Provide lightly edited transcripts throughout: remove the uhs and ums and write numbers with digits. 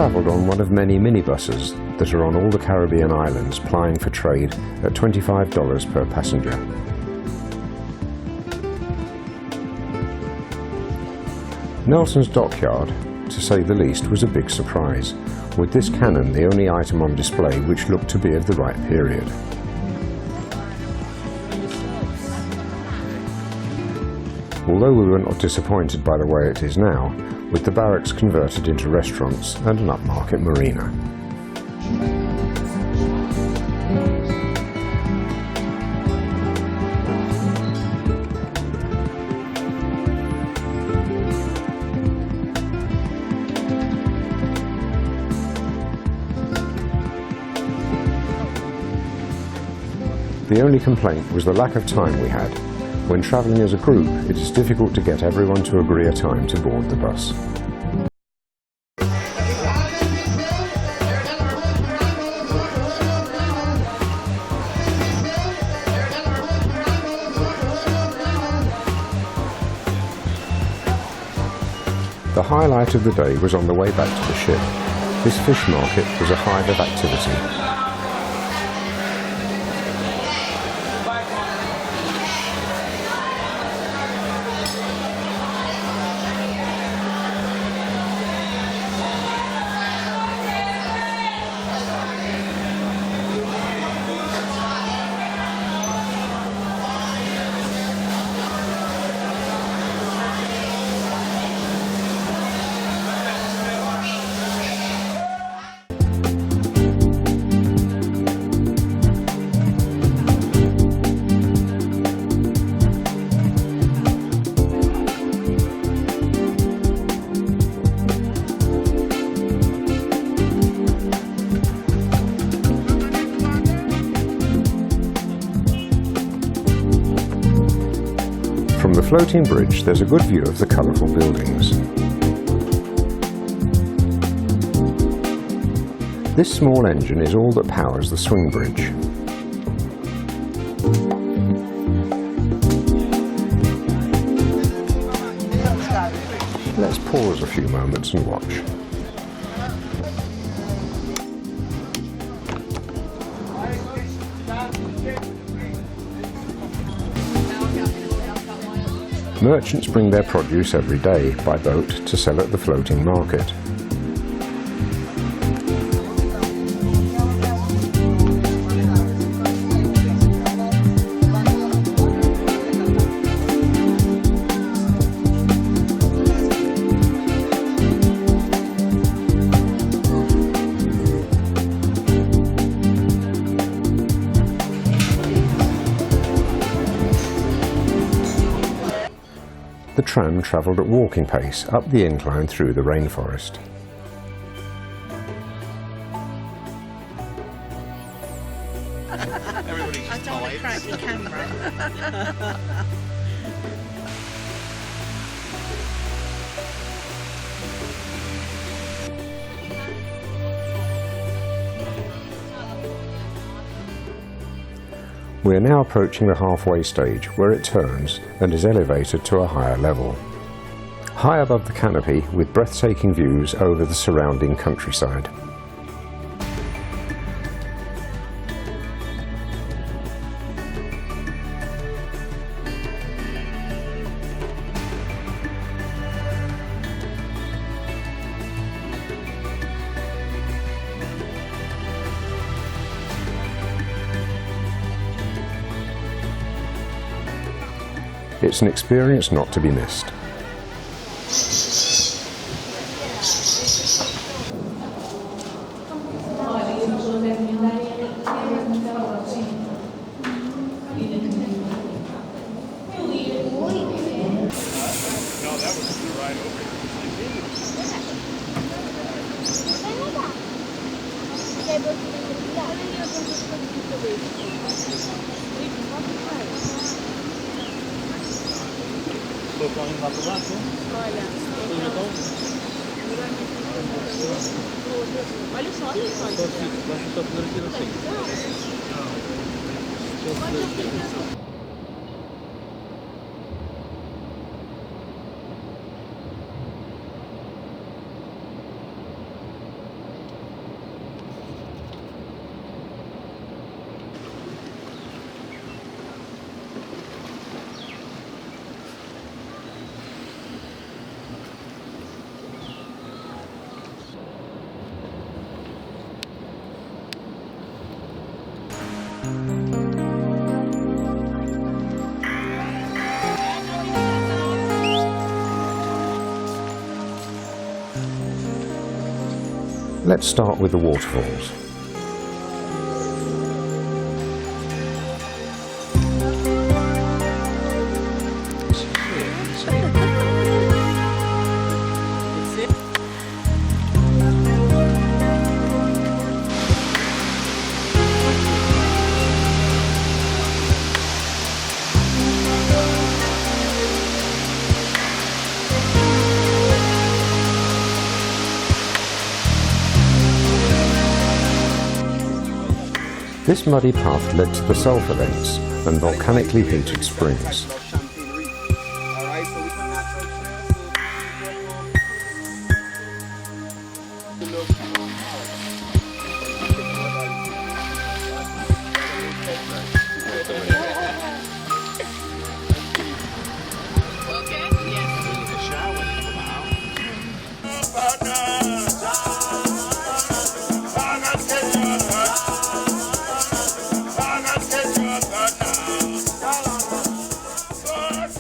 travelled on one of many minibuses that are on all the Caribbean islands plying for trade at $25 per passenger. Nelson's dockyard, to say the least, was a big surprise, with this cannon the only item on display which looked to be of the right period. Although we were not disappointed by the way it is now, with the barracks converted into restaurants and an upmarket marina. The only complaint was the lack of time we had. When travelling as a group, it is difficult to get everyone to agree a time to board the bus. The highlight of the day was on the way back to the ship. This fish market was a hive of activity. From the floating bridge, there's a good view of the colourful buildings. This small engine is all that powers the swing bridge. Let's pause a few moments and watch. Merchants bring their produce every day by boat to sell at the floating market. The tram travelled at walking pace up the incline through the rainforest. I don't want to crack the camera. We are now approaching the halfway stage, where it turns and is elevated to a higher level. High above the canopy, with breathtaking views over the surrounding countryside. It's an experience not to be missed. Olha só, olha só. Let's start with the waterfalls. This muddy path led to the sulphur vents and volcanically heated springs.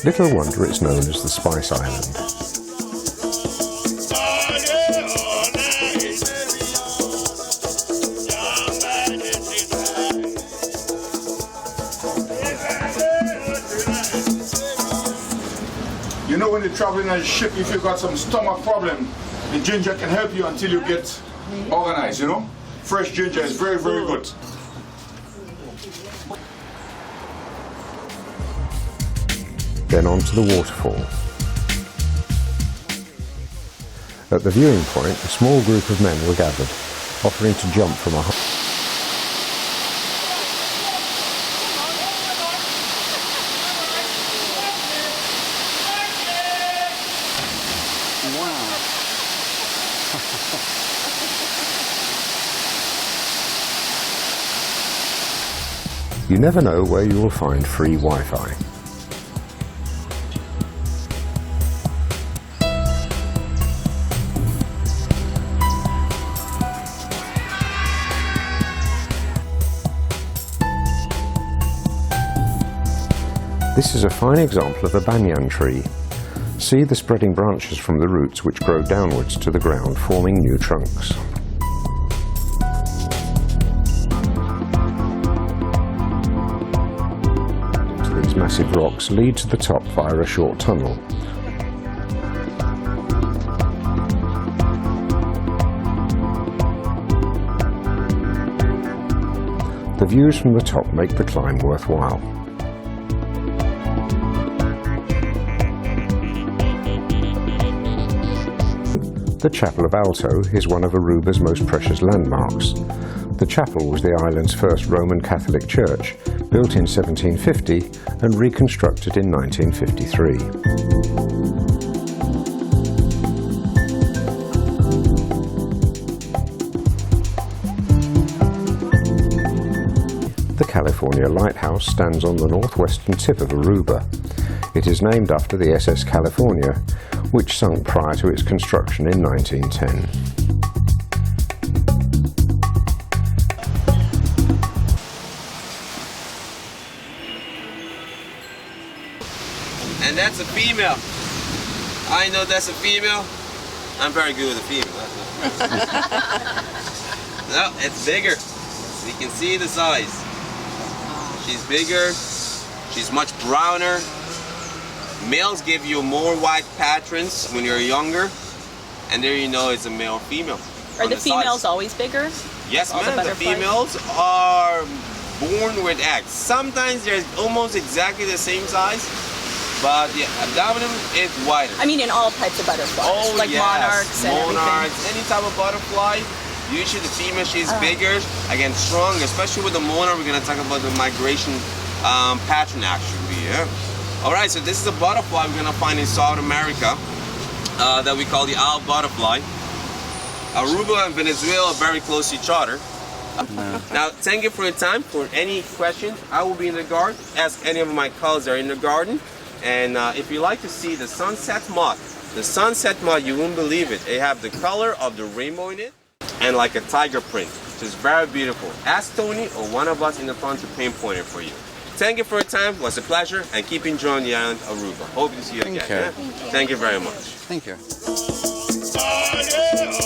Little wonder it's known as the Spice Island. You know, when you're traveling on a ship, if you've got some stomach problem, the ginger can help you until you get organized, you know? Fresh ginger is very, very good. Then on to the waterfall. At the viewing point, a small group of men were gathered, offering to jump from a You never know where you will find free Wi-Fi. This is a fine example of a banyan tree. See the spreading branches from the roots which grow downwards to the ground, forming new trunks. These massive rocks lead to the top via a short tunnel. The views from the top make the climb worthwhile. The Chapel of Alto is one of Aruba's most precious landmarks. The chapel was the island's first Roman Catholic church, built in 1750 and reconstructed in 1953. The California Lighthouse stands on the northwestern tip of Aruba. It is named after the SS California, which sunk prior to its construction in 1910. And that's a female. I know that's a female. I'm very good with a female. No, it's bigger. You can see the size. She's bigger. She's much browner. Males give you more white patterns when you're younger, and there you know it's a male or female. Are the females always bigger? Yes, ma'am. The females are born with eggs. Sometimes they're almost exactly the same size, but the abdomen is wider. I mean, in all types of butterflies, like yes. Monarchs and Monarchs, everything. any type of butterfly. Usually the female, she's bigger, again, stronger, especially with the monarch. We're going to talk about the migration pattern actually. Yeah. All right, so this is a butterfly we're going to find in South America that we call the owl butterfly. Aruba and Venezuela are very close to each other. Now, thank you for your time. For any questions, I will be in the garden. Ask any of my colleagues that are in the garden. And if you like to see the sunset moth, you won't believe it. They have the color of the rainbow in it and like a tiger print. So it's very beautiful. Ask Tony or one of us in the front to pinpoint it for you. Thank you for your time. It was a pleasure, and keep enjoying the island of Aruba. Hope to see you again. Thank you. Yeah? Thank you very much. Thank you. Oh, yeah.